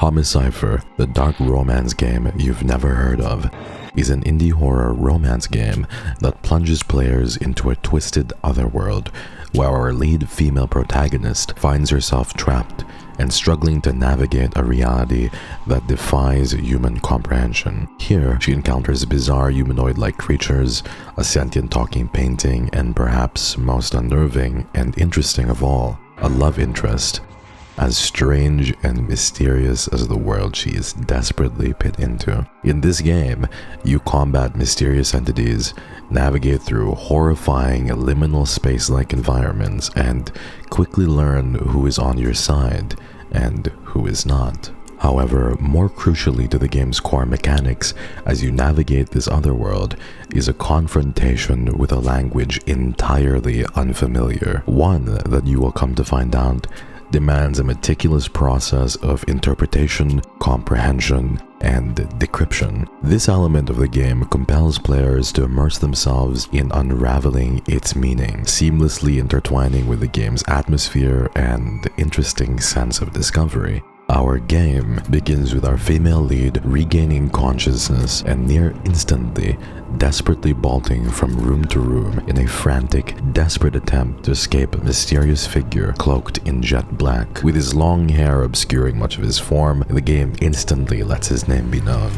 Homicipher, the dark romance game you've never heard of, is an indie horror romance game that plunges players into a twisted otherworld where our lead female protagonist finds herself trapped and struggling to navigate a reality that defies human comprehension. Here, she encounters bizarre humanoid-like creatures, a sentient talking painting, and perhaps most unnerving and interesting of all, a love interest as strange and mysterious as the world she is desperately put into. In this game, you combat mysterious entities, navigate through horrifying liminal space-like environments, and quickly learn who is on your side and who is not. However, more crucially to the game's core mechanics as you navigate this otherworld is a confrontation with a language entirely unfamiliar, one that you will come to find out demands a meticulous process of interpretation, comprehension, and decryption. This element of the game compels players to immerse themselves in unraveling its meaning, seamlessly intertwining with the game's atmosphere and interesting sense of discovery. Our game begins with our female lead regaining consciousness and near instantly desperately bolting from room to room in a frantic, desperate attempt to escape a mysterious figure cloaked in jet black. With his long hair obscuring much of his form, the game instantly lets his name be known: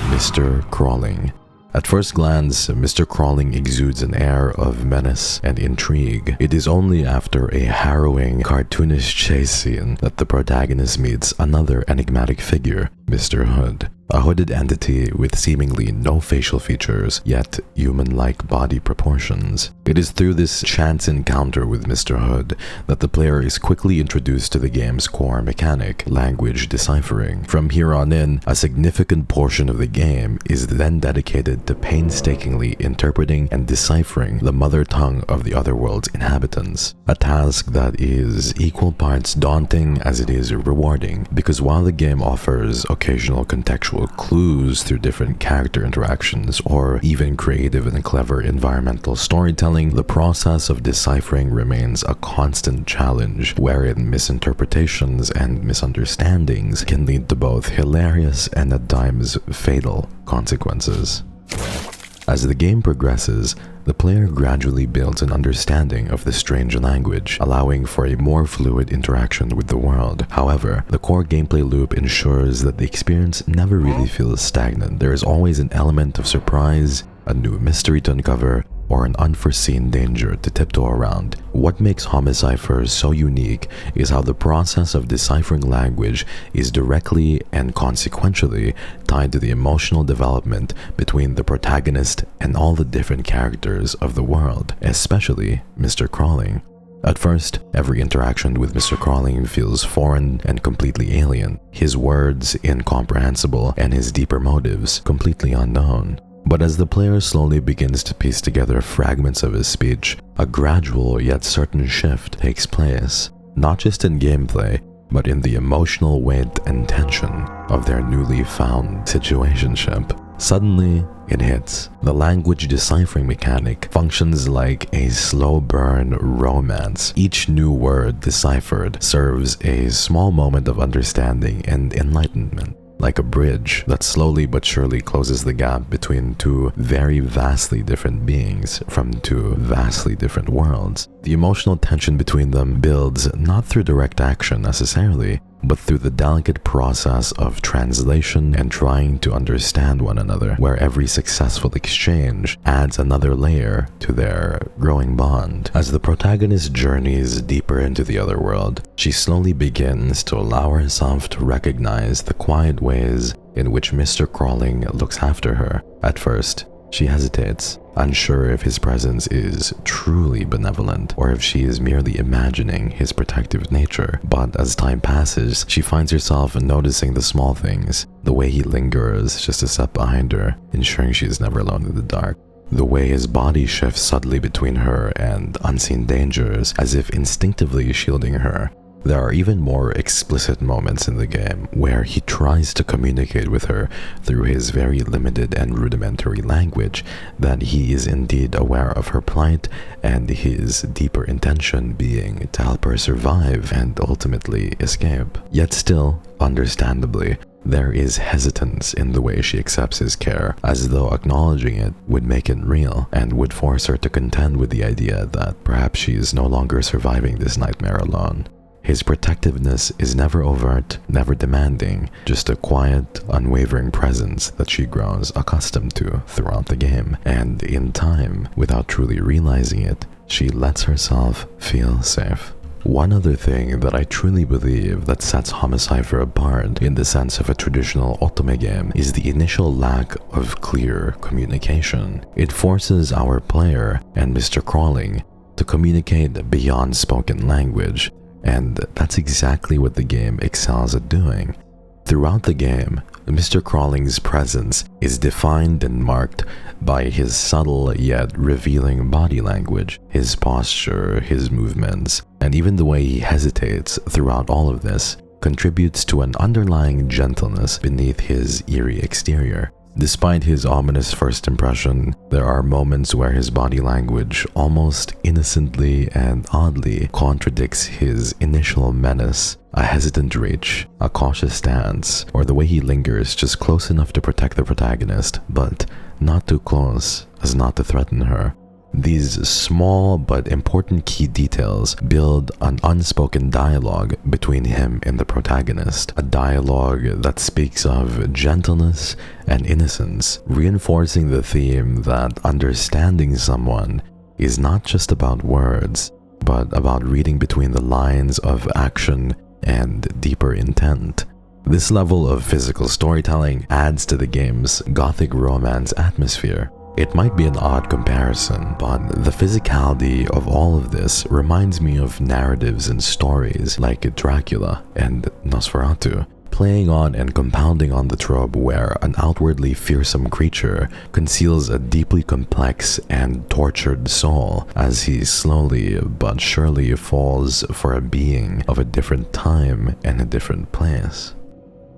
Mr. Crawling. At first glance, Mr. Crawling exudes an air of menace and intrigue. It is only after a harrowing, cartoonish chase scene that the protagonist meets another enigmatic figure, Mr. Hood. A hooded entity with seemingly no facial features, yet human-like body proportions. It is through this chance encounter with Mr. Hood that the player is quickly introduced to the game's core mechanic, language deciphering. From here on in, a significant portion of the game is then dedicated to painstakingly interpreting and deciphering the mother tongue of the otherworld's inhabitants. A task that is equal parts daunting as it is rewarding, because while the game offers occasional contextual clues through different character interactions or even creative and clever environmental storytelling, the process of deciphering remains a constant challenge wherein misinterpretations and misunderstandings can lead to both hilarious and at times fatal consequences. As the game progresses, the player gradually builds an understanding of the strange language, allowing for a more fluid interaction with the world. However, the core gameplay loop ensures that the experience never really feels stagnant. There is always an element of surprise, a new mystery to uncover, or an unforeseen danger to tiptoe around. What makes Homicipher so unique is how the process of deciphering language is directly and consequentially tied to the emotional development between the protagonist and all the different characters of the world, especially Mr. Crawling. At first, every interaction with Mr. Crawling feels foreign and completely alien, his words incomprehensible and his deeper motives completely unknown. But as the player slowly begins to piece together fragments of his speech, a gradual yet certain shift takes place, not just in gameplay, but in the emotional weight and tension of their newly found situationship. Suddenly, it hits. The language deciphering mechanic functions like a slow burn romance. Each new word deciphered serves a small moment of understanding and enlightenment, like a bridge that slowly but surely closes the gap between two very vastly different beings from two vastly different worlds. The emotional tension between them builds not through direct action necessarily, but through the delicate process of translation and trying to understand one another, where every successful exchange adds another layer to their growing bond. As the protagonist journeys deeper into the other world, she slowly begins to allow herself to recognize the quiet ways in which Mr. Crawling looks after her. At first, she hesitates, unsure if his presence is truly benevolent or if she is merely imagining his protective nature. But as time passes, she finds herself noticing the small things, the way he lingers just a step behind her, ensuring she is never alone in the dark. The way his body shifts subtly between her and unseen dangers, as if instinctively shielding her. There are even more explicit moments in the game where he tries to communicate with her through his very limited and rudimentary language, that he is indeed aware of her plight and his deeper intention being to help her survive and ultimately escape. Yet still, understandably, there is hesitance in the way she accepts his care, as though acknowledging it would make it real and would force her to contend with the idea that perhaps she is no longer surviving this nightmare alone. His protectiveness is never overt, never demanding, just a quiet, unwavering presence that she grows accustomed to throughout the game, and in time, without truly realizing it, she lets herself feel safe. One other thing that I truly believe that sets Homicipher apart in the sense of a traditional Otome game is the initial lack of clear communication. It forces our player and Mr. Crawling to communicate beyond spoken language, and that's exactly what the game excels at doing. Throughout the game, Mr. Crawling's presence is defined and marked by his subtle yet revealing body language, his posture, his movements, and even the way he hesitates throughout all of this contributes to an underlying gentleness beneath his eerie exterior. Despite his ominous first impression, there are moments where his body language almost innocently and oddly contradicts his initial menace, a hesitant reach, a cautious stance, or the way he lingers just close enough to protect the protagonist, but not too close as not to threaten her. These small but important key details build an unspoken dialogue between him and the protagonist, a dialogue that speaks of gentleness and innocence, reinforcing the theme that understanding someone is not just about words, but about reading between the lines of action and deeper intent. This level of physical storytelling adds to the game's gothic romance atmosphere. It might be an odd comparison, but the physicality of all of this reminds me of narratives and stories like Dracula and Nosferatu, playing on and compounding on the trope where an outwardly fearsome creature conceals a deeply complex and tortured soul as he slowly but surely falls for a being of a different time and a different place.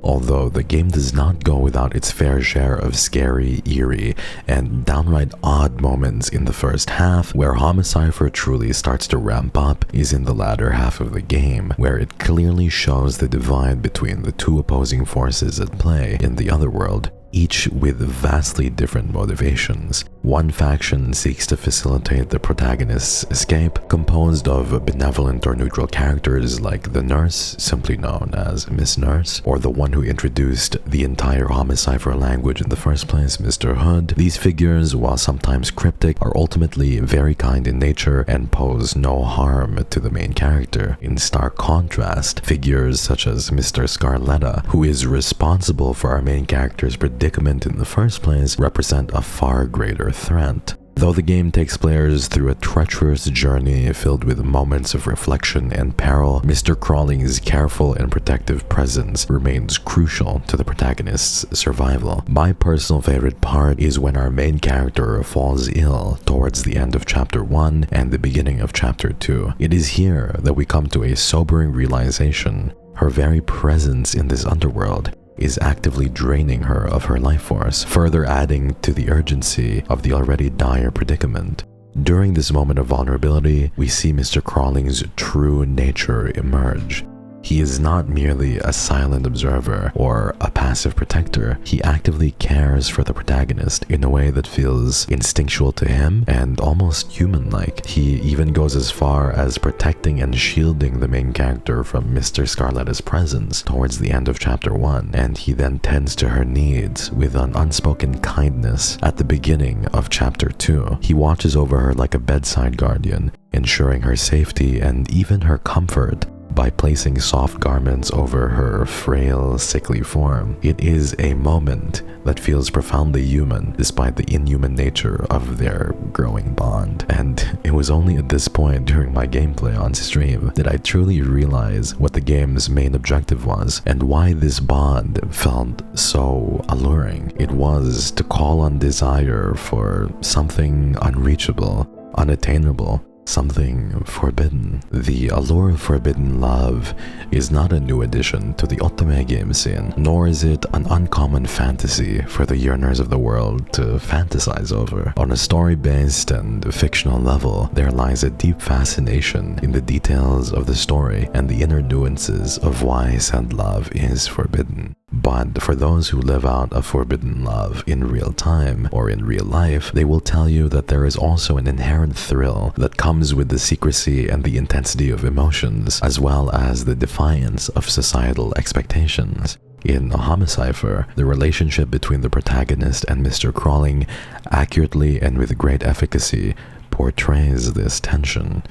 Although the game does not go without its fair share of scary, eerie, and downright odd moments in the first half, where Homicipher truly starts to ramp up is in the latter half of the game, where it clearly shows the divide between the two opposing forces at play in the otherworld, each with vastly different motivations. One faction seeks to facilitate the protagonist's escape, composed of benevolent or neutral characters like the nurse, simply known as Miss Nurse, or the one who introduced the entire Homicipher language in the first place, Mr. Hood. These figures, while sometimes cryptic, are ultimately very kind in nature and pose no harm to the main character. In stark contrast, figures such as Mr. Scarletta, who is responsible for our main character's predicament in the first place, represent a far greater threat. Though the game takes players through a treacherous journey filled with moments of reflection and peril, Mr. Crawling's careful and protective presence remains crucial to the protagonist's survival. My personal favorite part is when our main character falls ill towards the end of Chapter 1 and the beginning of Chapter 2. It is here that we come to a sobering realization. Her very presence in this underworld is actively draining her of her life force, further adding to the urgency of the already dire predicament. During this moment of vulnerability, we see Mr. Crawling's true nature emerge. He is not merely a silent observer or a passive protector. He actively cares for the protagonist in a way that feels instinctual to him and almost human-like. He even goes as far as protecting and shielding the main character from Mr. Scarletta's presence towards the end of Chapter 1, and he then tends to her needs with an unspoken kindness at the beginning of Chapter 2. He watches over her like a bedside guardian, ensuring her safety and even her comfort by placing soft garments over her frail, sickly form. It is a moment that feels profoundly human despite the inhuman nature of their growing bond. And it was only at this point during my gameplay on stream that I truly realized what the game's main objective was and why this bond felt so alluring. It was to call on desire for something unreachable, unattainable, something forbidden. The allure of forbidden love is not a new addition to the otome game scene, nor is it an uncommon fantasy for the yearners of the world to fantasize over. On a story-based and fictional level, there lies a deep fascination in the details of the story and the inner nuances of why said love is forbidden. But for those who live out a forbidden love in real time or in real life, they will tell you that there is also an inherent thrill that comes with the secrecy and the intensity of emotions, as well as the defiance of societal expectations. In Homicipher, the relationship between the protagonist and Mr. Crawling accurately and with great efficacy portrays this tension.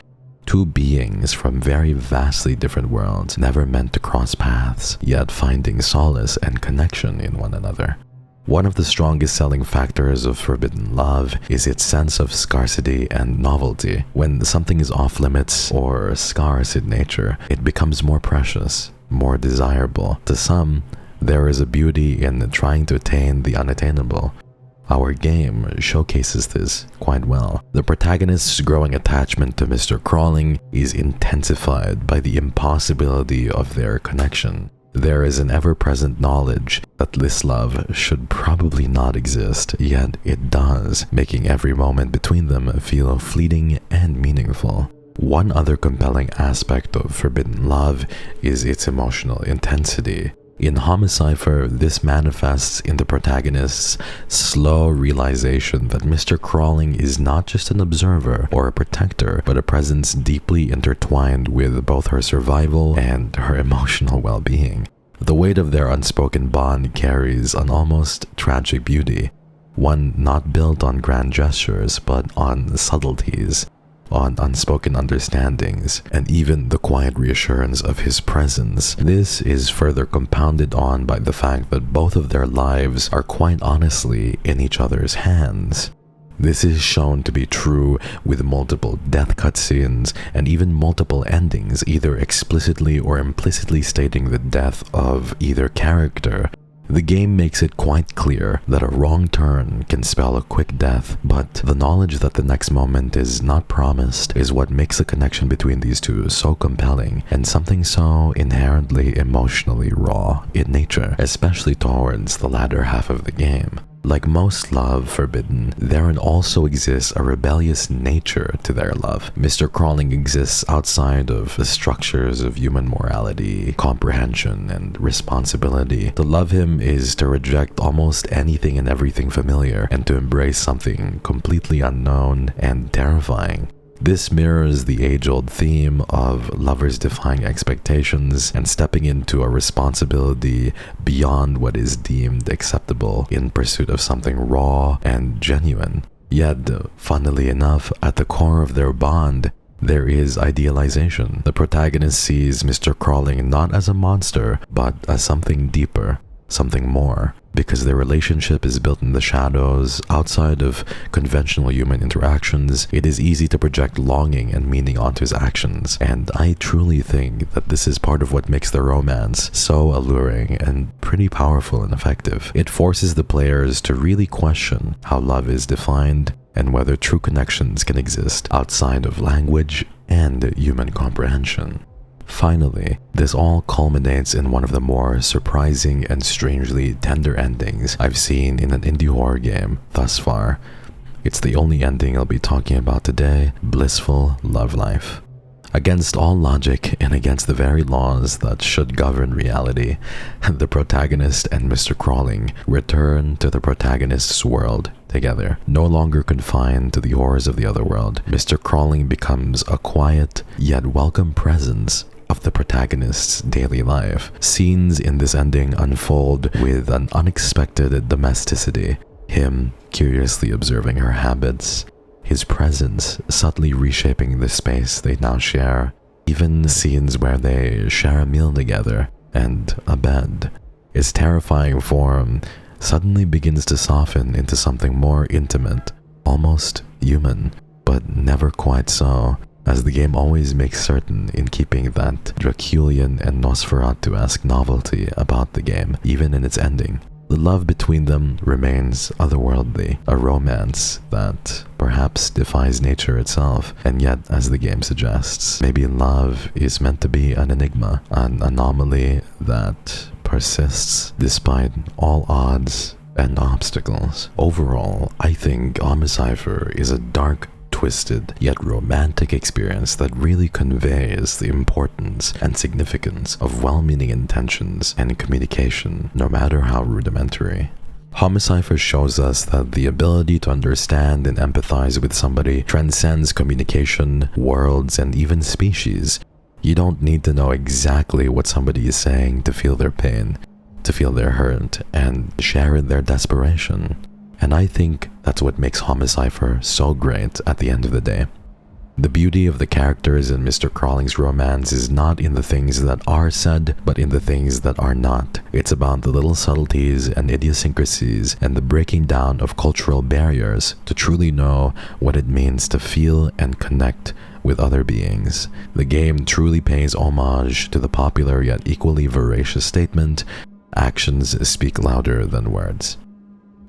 Two beings from very vastly different worlds, never meant to cross paths, yet finding solace and connection in one another. One of the strongest selling factors of forbidden love is its sense of scarcity and novelty. When something is off limits or scarce in nature, it becomes more precious, more desirable. To some, there is a beauty in trying to attain the unattainable. Our game showcases this quite well. The protagonist's growing attachment to Mr. Crawling is intensified by the impossibility of their connection. There is an ever-present knowledge that this love should probably not exist, yet it does, making every moment between them feel fleeting and meaningful. One other compelling aspect of forbidden love is its emotional intensity. In Homicipher, this manifests in the protagonist's slow realization that Mr. Crawling is not just an observer or a protector, but a presence deeply intertwined with both her survival and her emotional well-being. The weight of their unspoken bond carries an almost tragic beauty, one not built on grand gestures, but on subtleties, on unspoken understandings, and even the quiet reassurance of his presence. This is further compounded on by the fact that both of their lives are quite honestly in each other's hands. This is shown to be true with multiple death cutscenes and even multiple endings, either explicitly or implicitly stating the death of either character. The game makes it quite clear that a wrong turn can spell a quick death, but the knowledge that the next moment is not promised is what makes the connection between these two so compelling and something so inherently emotionally raw in nature, especially towards the latter half of the game. Like most love forbidden, therein also exists a rebellious nature to their love. Mr. Crawling exists outside of the structures of human morality, comprehension, and responsibility. To love him is to reject almost anything and everything familiar and to embrace something completely unknown and terrifying. This mirrors the age-old theme of lovers defying expectations and stepping into a responsibility beyond what is deemed acceptable in pursuit of something raw and genuine. Yet, funnily enough, at the core of their bond, there is idealization. The protagonist sees Mr. Crawling not as a monster, but as something deeper, something more. Because their relationship is built in the shadows, outside of conventional human interactions, it is easy to project longing and meaning onto his actions. And I truly think that this is part of what makes the romance so alluring and pretty powerful and effective. It forces the players to really question how love is defined and whether true connections can exist outside of language and human comprehension. Finally, this all culminates in one of the more surprising and strangely tender endings I've seen in an indie horror game thus far. It's the only ending I'll be talking about today: Blissful Love Life. Against all logic and against the very laws that should govern reality, the protagonist and Mr. Crawling return to the protagonist's world together. No longer confined to the horrors of the other world, Mr. Crawling becomes a quiet yet welcome presence of the protagonist's daily life. Scenes in this ending unfold with an unexpected domesticity, him curiously observing her habits, his presence subtly reshaping the space they now share, even scenes where they share a meal together and a bed. His terrifying form suddenly begins to soften into something more intimate, almost human, but never quite so, as the game always makes certain in keeping that Draculian and Nosferatu-esque novelty about the game, even in its ending. The love between them remains otherworldly, a romance that perhaps defies nature itself. And yet, as the game suggests, maybe love is meant to be an enigma, an anomaly that persists despite all odds and obstacles. Overall, I think Homicipher is a dark, twisted, yet romantic experience that really conveys the importance and significance of well-meaning intentions and communication, no matter how rudimentary. Homicipher shows us that the ability to understand and empathize with somebody transcends communication, worlds, and even species. You don't need to know exactly what somebody is saying to feel their pain, to feel their hurt, and share in their desperation. And I think that's what makes Homicipher so great at the end of the day. The beauty of the characters in Mr. Crawling's romance is not in the things that are said, but in the things that are not. It's about the little subtleties and idiosyncrasies and the breaking down of cultural barriers to truly know what it means to feel and connect with other beings. The game truly pays homage to the popular yet equally voracious statement, "Actions speak louder than words."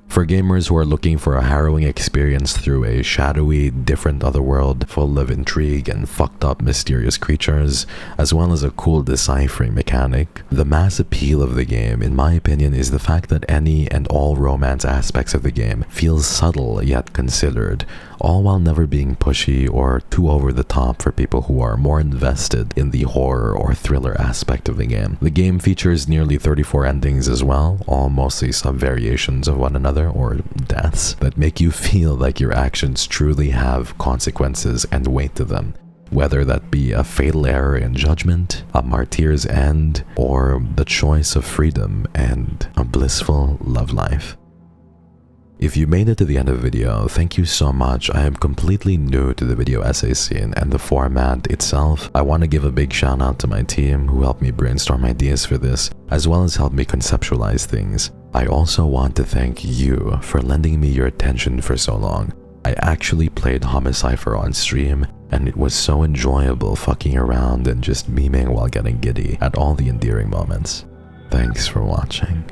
For gamers who are looking for a harrowing experience through a shadowy, different otherworld full of intrigue and fucked up mysterious creatures, as well as a cool deciphering mechanic, the mass appeal of the game, in my opinion, is the fact that any and all romance aspects of the game feel subtle yet considered, all while never being pushy or too over the top for people who are more invested in the horror or thriller aspect of the game. The game features nearly 34 endings as well, all mostly sub-variations of one another, or deaths, that make you feel like your actions truly have consequences and weight to them, whether that be a fatal error in judgment, a martyr's end, or the choice of freedom and a blissful love life. If you made it to the end of the video, thank you so much. I am completely new to the video essay scene and the format itself. I want to give a big shout out to my team who helped me brainstorm ideas for this, as well as help me conceptualize things. I also want to thank you for lending me your attention for so long. I actually played Homicipher on stream, and it was so enjoyable fucking around and just memeing while getting giddy at all the endearing moments. Thanks for watching.